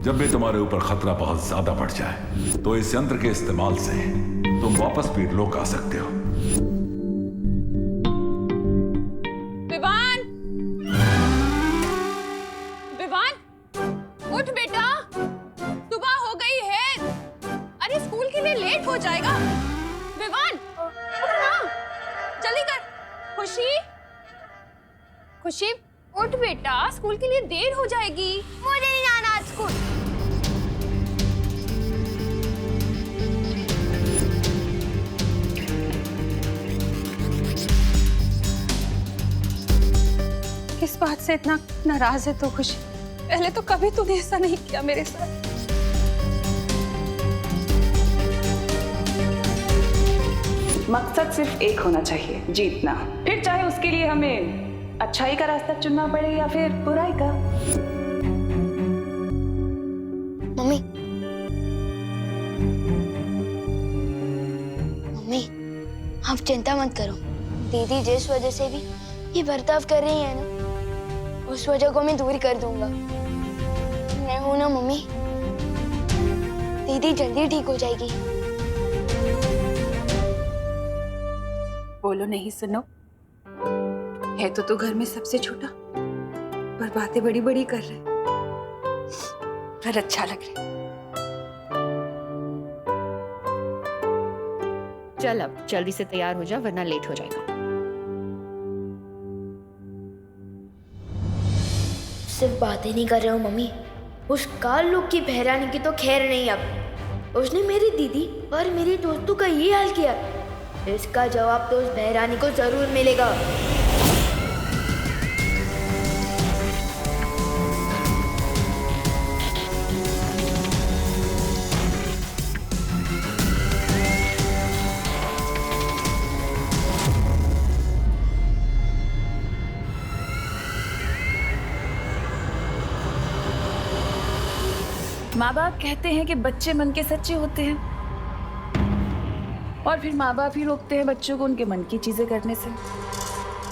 जब भी तुम्हारे ऊपर खतरा बहुत ज्यादा बढ़ जाए तो इस यंत्र के इस्तेमाल से तुम वापस पीडलोक आ सकते हो। विवान, विवान, उठ बेटा, सुबह हो गई है। अरे स्कूल के लिए लेट हो जाएगा। विवान, उठ ना, जल्दी कर। खुशी, खुशी, उठ बेटा, स्कूल के लिए देर हो जाएगी। मुझे नहीं जाना आज स्कूल। किस बात से इतना नाराज है तो खुशी? पहले तो कभी तूने ऐसा नहीं किया मेरे साथ। मकसद सिर्फ एक होना चाहिए, जीतना। फिर चाहे उसके लिए हमें अच्छाई का रास्ता चुनना पड़े या फिर बुराई का। मम्मी, मम्मी, आप चिंता मत करो। दीदी जिस वजह से भी ये बर्ताव कर रही है ना, उस वजह को मैं दूर कर दूंगा। मैं हूं ना मम्मी, दीदी जल्दी ठीक हो जाएगी। बोलो नहीं सुनो, है तो तू घर में सबसे छोटा, पर बातें बड़ी बड़ी कर रहे, पर अच्छा लग रहा है। चल अब जल्दी से तैयार हो जा वरना लेट हो जाएगा। सिर्फ बातें नहीं कर रहे हो मम्मी, उस काल लोग की बहरानी की तो खैर नहीं। अब उसने मेरी दीदी और मेरी दोस्तों का ये हाल किया, इसका जवाब तो उस बहरानी को जरूर मिलेगा। माँ बाप कहते हैं कि बच्चे मन के सच्चे होते हैं, और फिर माँ बाप ही रोकते हैं बच्चों को उनके मन की चीजें करने से,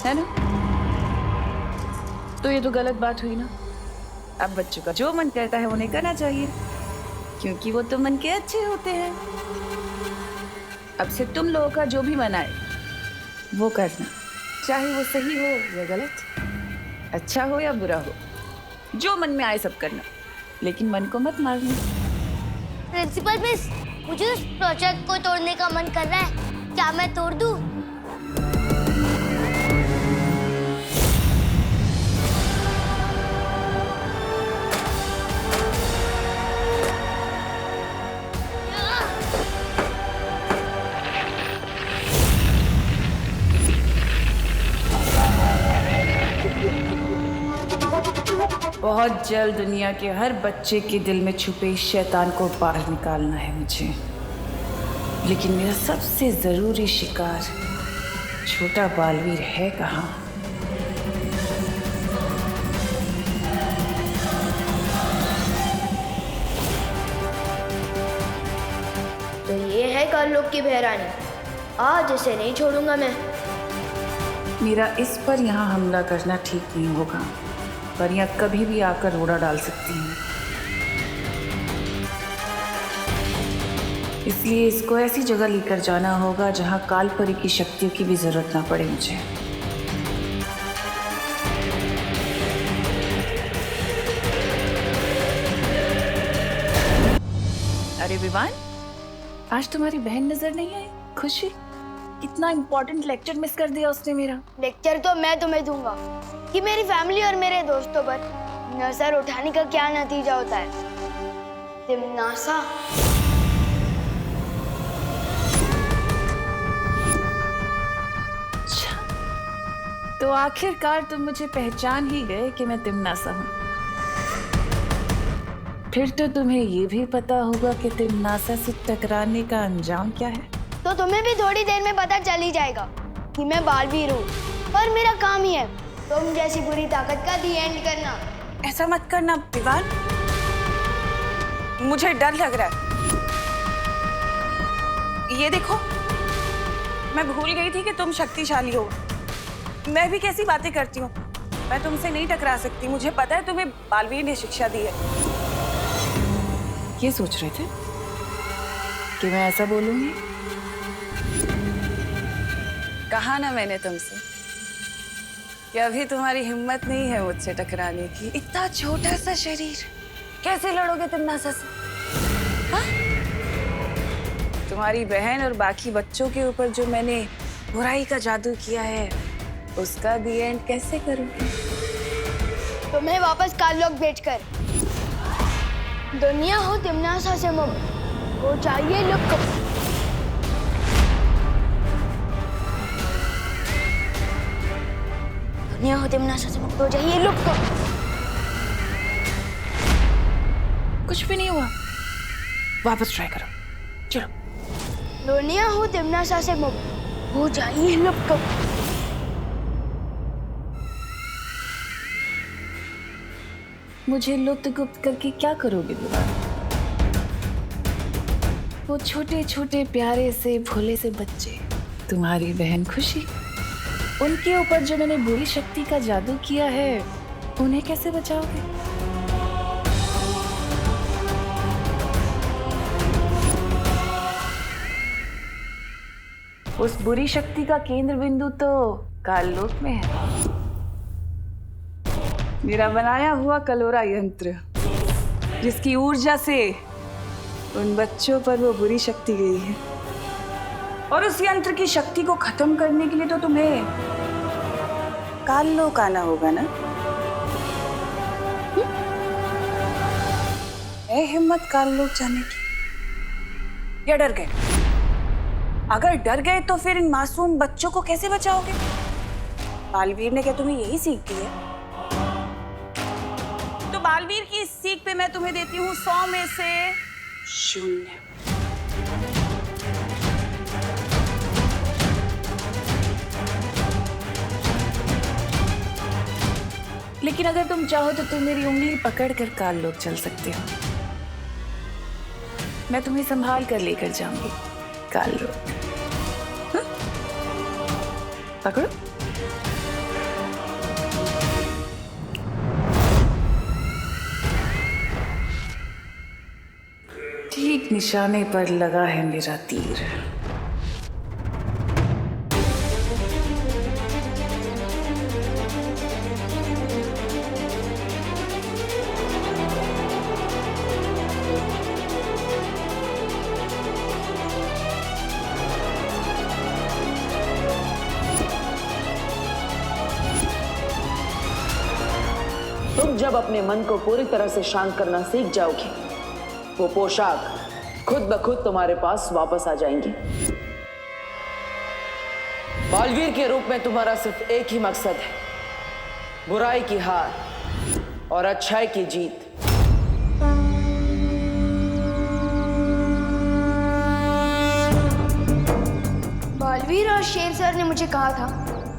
है ना? तो ये तो गलत बात हुई ना। अब बच्चों का जो मन करता है उन्हें करना चाहिए, क्योंकि वो तो मन के अच्छे होते हैं। अब से तुम लोगों का जो भी मन आए वो करना, चाहे वो सही हो या गलत, अच्छा हो या बुरा हो, जो मन में आए सब करना, लेकिन मन को मत मारना। प्रिंसिपल मिस, मुझे उस प्रोजेक्ट को तोड़ने का मन कर रहा है, क्या मैं तोड़ दूं? बहुत जल्द दुनिया के हर बच्चे के दिल में छुपे इस शैतान को बाहर निकालना है मुझे, लेकिन मेरा सबसे जरूरी शिकार छोटा बालवीर है कहाँ? तो ये है काल लोग की बहरानी, आज इसे नहीं छोड़ूंगा मैं। मेरा इस पर यहाँ हमला करना ठीक नहीं होगा, पर यहाँ कभी भी आकर रोड़ा डाल सकती हैं। इसलिए इसको ऐसी जगह लेकर जाना होगा जहाँ कालपरी की शक्तियों की भी जरूरत ना पड़े मुझे। अरे विवान, आज तुम्हारी बहन नजर नहीं आई? खुशी, कितना इम्पोर्टेंट लेक्चर मिस कर दिया उसने मेरा। लेक्चर तो मैं तुम्हें दूंगा कि मेरी फैमिली और मेरे दोस्तों पर नजर उठाने का क्या नतीजा होता है। तिमनासा, अच्छा, तो आखिरकार तुम मुझे पहचान ही गए कि मैं तिमनासा हूँ। फिर तो तुम्हें ये भी पता होगा कि तिमनासा से टकराने का अंजाम क्या है। तो तुम्हें भी थोड़ी देर में पता चल ही जाएगा कि मैं बालवीर हूँ, और मेरा काम ही है तुम जैसी बुरी ताकत का दी एंड करना। ऐसा मत करना विवान, मुझे डर लग रहा है। ये देखो, मैं भूल गई थी कि तुम शक्तिशाली हो। मैं भी कैसी बातें करती हूँ, मैं तुमसे नहीं टकरा सकती। मुझे पता है तुम्हें बालवीर ने शिक्षा दी है। ये सोच रहे थे कि मैं ऐसा बोलूंगी? कहा ना मैंने तुमसे कि अभी तुम्हारी हिम्मत नहीं है मुझसे टकराने की। इतना छोटा सा शरीर, कैसे लड़ोगे तुम नासा से? हाँ? तुम्हारी बहन और बाकी बच्चों के ऊपर जो मैंने बुराई का जादू किया है, उसका दी एंड कैसे करूंगी? तुम्हें वापस काललोक भेजकर दुनिया हो तिमनासा से मुम हो चाहिए लुक। दुनिया हो तिमनासा से मुक्त हो जाइए लुक। कुछ भी नहीं हुआ, वापस ट्राई करो, चलो। दुनिया हो तिमनासा से मुक्त हो जाइए लुक। मुझे लुप्त गुप्त करके क्या करोगे दोबारा? वो छोटे छोटे प्यारे से भोले से बच्चे, तुम्हारी बहन खुशी, उनके ऊपर जो मैंने बुरी शक्ति का जादू किया है, उन्हें कैसे बचाओगे? उस बुरी शक्ति का केंद्र बिंदु तो काललोक में है। मेरा बनाया हुआ कलोरा यंत्र, जिसकी ऊर्जा से उन बच्चों पर वो बुरी शक्ति गई है। और उस यंत्र की शक्ति को खत्म करने के लिए तो तुम्हें काललोक आना होगा ना? है हिम्मत काललोक जाने की, या डर गए? अगर डर गए तो फिर इन मासूम बच्चों को कैसे बचाओगे? बालवीर ने क्या तुम्हें यही सीख दी है? तो बालवीर की इस सीख पे मैं तुम्हें देती हूँ 100 में से 0। लेकिन अगर तुम चाहो तो तुम मेरी उंगली पकड़ कर काललोक चल सकते हो। मैं तुम्हें संभाल कर लेकर जाऊंगी काललोक। हाँ? पकड़ो। ठीक निशाने पर लगा है मेरा तीर। तुम जब अपने मन को पूरी तरह से शांत करना सीख जाओगे, वो पोशाक खुद ब खुद तुम्हारे पास वापस आ जाएंगी। बालवीर के रूप में तुम्हारा सिर्फ एक ही मकसद है, बुराई की हार और अच्छाई की जीत। बालवीर और शेर सर ने मुझे कहा था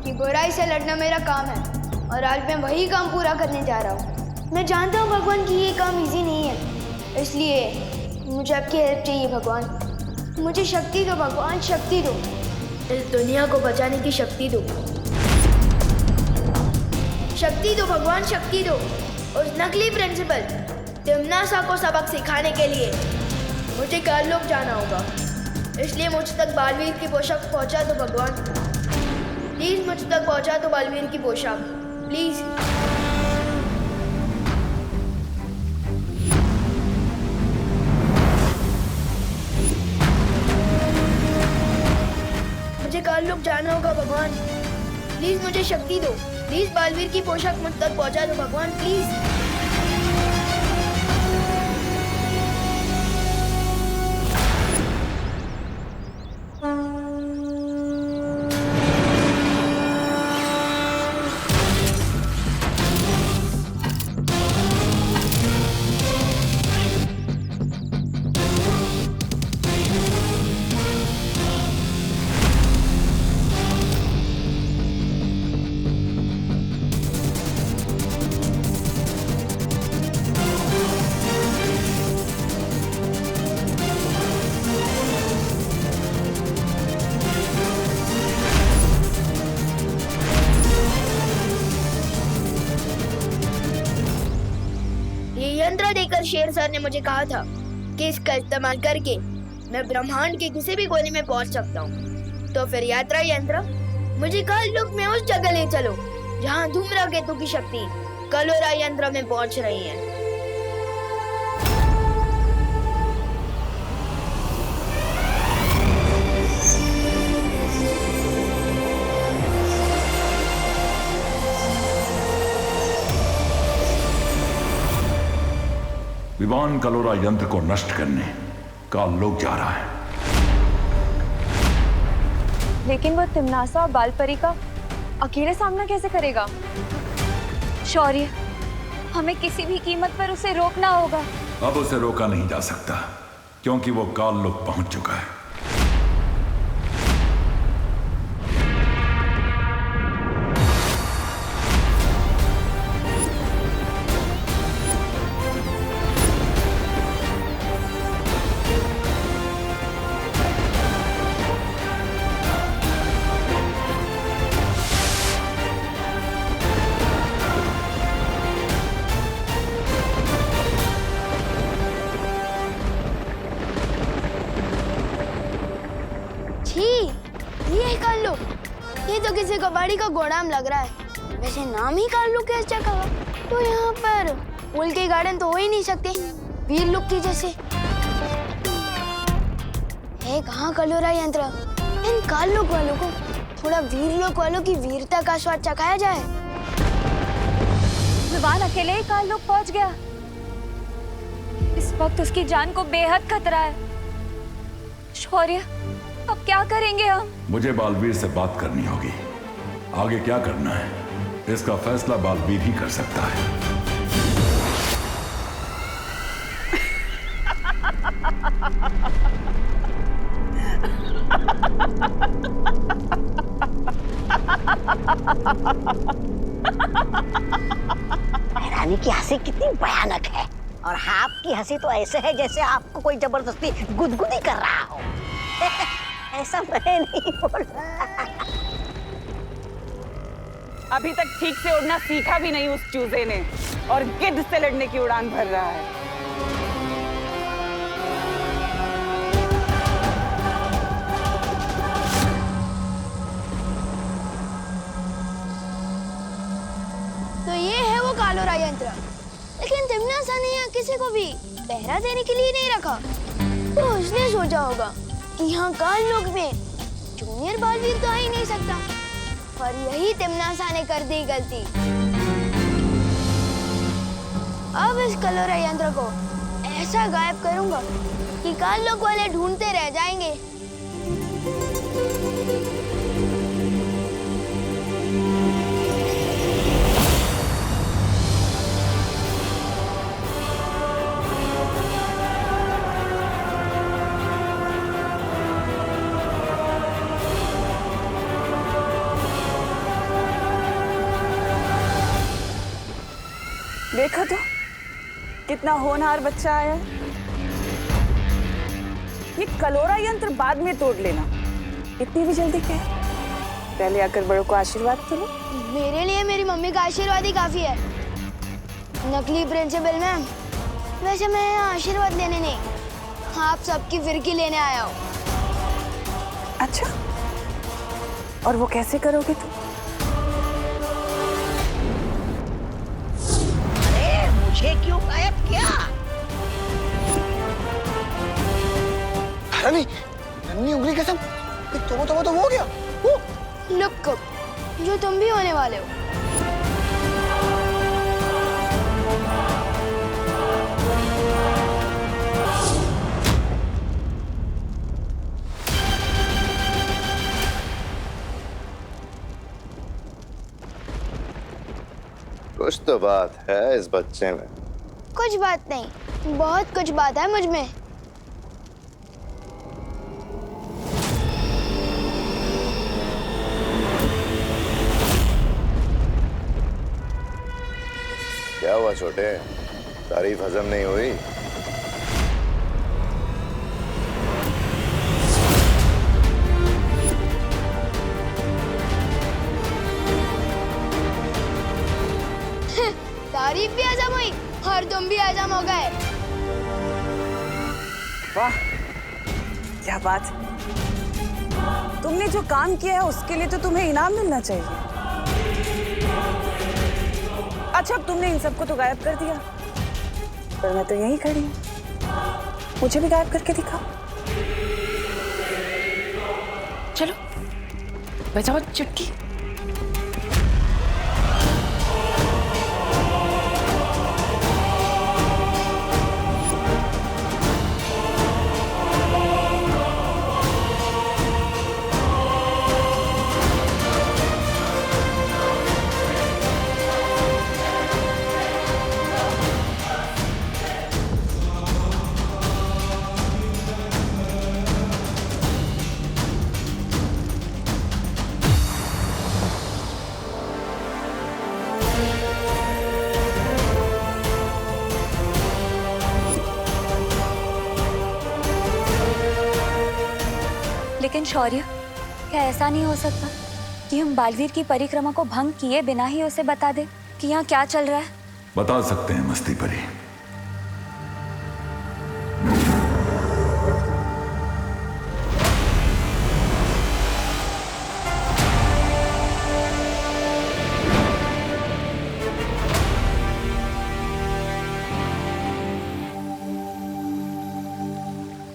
कि बुराई से लड़ना मेरा काम है, और आज मैं वही काम पूरा करने जा रहा हूँ। मैं जानता हूँ भगवान कि ये काम इजी नहीं है, इसलिए मुझे आपकी हेल्प चाहिए भगवान। मुझे शक्ति दो भगवान, शक्ति दो। इस दुनिया को बचाने की शक्ति दो। शक्ति दो भगवान, शक्ति दो। उस नकली प्रिंसिपल तिमनासा को सबक सिखाने के लिए मुझे काललोक जाना होगा, इसलिए मुझ तक बालवीर की पोशाक पहुँचा दो भगवान। प्लीज मुझ तक पहुँचा दो बालवीर की पोशाक, प्लीज। मुझे काललोक जाना होगा भगवान, प्लीज मुझे शक्ति दो। प्लीज बालवीर की पोशाक मुझ तक पहुंचा दो भगवान, प्लीज। यंत्र देकर शेर सर ने मुझे कहा था कि इसका इस्तेमाल करके मैं ब्रह्मांड के किसी भी कोने में पहुंच सकता हूँ। तो फिर यात्रा यंत्र मुझे काल लोक में उस जगह ले चलो जहाँ धूम्रकेतु की शक्ति कलोरा यंत्र में पहुंच रही है। विवान कलोरा यंत्र को नष्ट करने काल लोक जा रहा है। लेकिन वो तिमनासा और बालपरी का अकेले सामना कैसे करेगा? शौर्य, हमें किसी भी कीमत पर उसे रोकना होगा। अब उसे रोका नहीं जा सकता क्योंकि वो काल लोक पहुंच चुका है। ये काल लोक, ये तो किसी कबाड़ी का गोदाम लग रहा है। वैसे नाम ही काल लोक कैसे जगह, तो यहाँ पर फूल के गार्डन तो हो ही नहीं सकते वीर लोक की जैसे। है कहाँ कलोरा यंत्र? इन काल लोक वालों को थोड़ा वीर लोक वालों की वीरता का स्वाद चखाया जाए। विवान अकेले ही काल लोक पहुंच गया। इस वक्त उसकी जान को बेहद खतरा है। शौर्य, अब क्या करेंगे हम? मुझे बालवीर से बात करनी होगी। आगे क्या करना है इसका फैसला बालवीर ही कर सकता है। रानी की हंसी कितनी भयानक है और आपकी हंसी तो ऐसे है जैसे आपको कोई जबरदस्ती गुदगुदी कर रहा हो। ऐसा मैं नहीं बोल रहा। अभी तक ठीक से उड़ना सीखा भी नहीं उस चूजे ने और गिद्ध से लड़ने की उड़ान भर रहा है। तो ये है वो कालोरा यंत्र। लेकिन तिमनासा ने यहाँ किसी को भी पहरा देने के लिए नहीं रखा। तो उसने सोचा होगा कि यहाँ काल लोक में जूनियर बालवीर तो आ ही नहीं सकता, और यही तिमनासा ने कर दी गलती। अब इस कलोरा यंत्र को ऐसा गायब करूंगा कि काल लोक वाले ढूंढते रह जाएंगे। देखा तो कितना होनहार बच्चा आया। ये कलोरा यंत्र बाद में तोड़ लेना, इतनी भी जल्दी क्या? पहले आकर बड़ों को आशीर्वाद करो। मेरे लिए मेरी मम्मी का आशीर्वाद ही काफी है। नकली प्रिंसिपल मैम, वैसे मैं यहाँ आशीर्वाद लेने नहीं, आप सबकी फिरकी लेने आया हूँ। अच्छा, और वो कैसे करोगे तुम? मुझे क्यों गायब किया? रानी, नन्ही उंगली कसम, तो वो हो गया। लुक अप, जो तुम भी होने वाले हो। कुछ तो बात है इस बच्चे में। कुछ बात नहीं, बहुत कुछ बात है मुझ में। क्या हुआ छोटे, तारीफ हजम नहीं हुई? तारीफ भी हजम हुई और तुम भी हजम हो गए। वाह, क्या बात। तुमने जो काम किया है उसके लिए तो तुम्हें इनाम मिलना चाहिए। अच्छा, अब तुमने इन सबको तो गायब कर दिया, पर मैं तो यहीं खड़ी हूँ। मुझे भी गायब करके दिखाओ। चलो बजाओ चुटकी। लेकिन शौर्य, क्या ऐसा नहीं हो सकता कि हम बालवीर की परिक्रमा को भंग किए बिना ही उसे बता दें कि यहाँ क्या चल रहा है? बता सकते हैं मस्ती परी।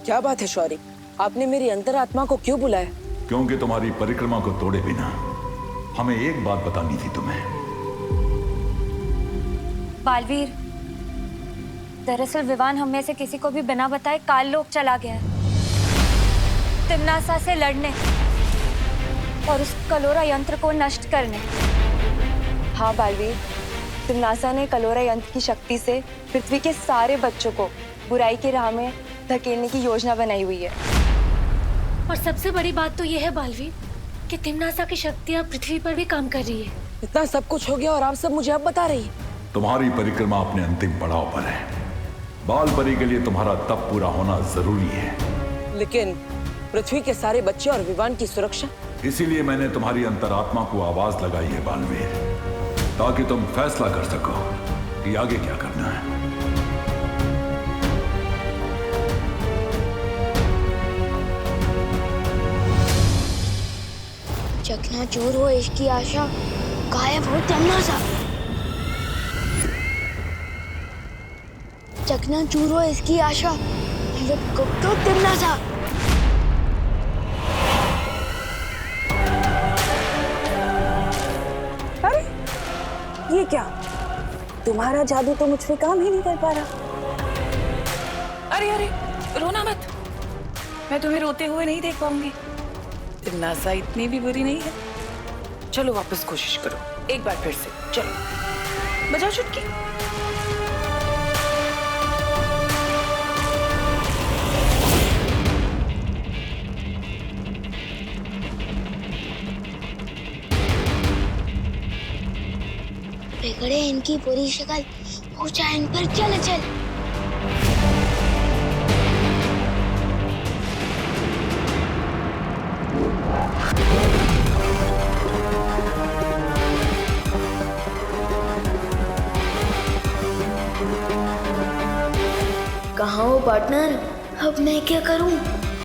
क्या बात है शौर्य, आपने मेरी अंतरात्मा को क्यों बुलाया? क्योंकि तुम्हारी परिक्रमा को तोड़े बिना हमें एक बात बतानी थी तुम्हें। बालवीर, दरअसल विवान हम में से किसी को भी बिना बताए काल लोक चला गया है, तिम्नासा से लड़ने और उस कलोरा यंत्र को नष्ट करने। हाँ बालवीर, तिम्नासा ने कलोरा यंत्र की शक्ति से पृथ्वी के सारे बच्चों को बुराई की राह में धकेलने की योजना बनाई हुई है। और सबसे बड़ी बात तो यह है बालवीर कि तिम्नासा की शक्तियाँ पृथ्वी पर भी काम कर रही है। इतना सब कुछ हो गया और आप सब मुझे अब बता रही है? तुम्हारी परिक्रमा अपने अंतिम पड़ाव पर है। बाल परी के लिए तुम्हारा तप पूरा होना जरूरी है। लेकिन पृथ्वी के सारे बच्चे और विवान की सुरक्षा? इसीलिए मैंने तुम्हारी अंतरात्मा को आवाज लगाई है बालवीर, ताकि तुम फैसला कर सको कि आगे क्या करना है। चकनाचूर हो इसकी आशा, गायब हो तिम्नासा। चकनाचूर हो इसकी आशा, गुप्त हो तिम्नासा। अरे ये क्या, तुम्हारा जादू तो मुझ पे काम ही नहीं कर पा रहा। अरे अरे, रोना मत, मैं तुम्हें रोते हुए नहीं देख पाऊंगी। तिम्नासा इतनी भी बुरी नहीं है। चलो वापस कोशिश करो, एक बार फिर से। चलो बजाओ चुटकी। बिगड़े इनकी बुरी शक्ल, ऊंचा इन पर चल चल। कहाँ हो पार्टनर, अब मैं क्या करूं?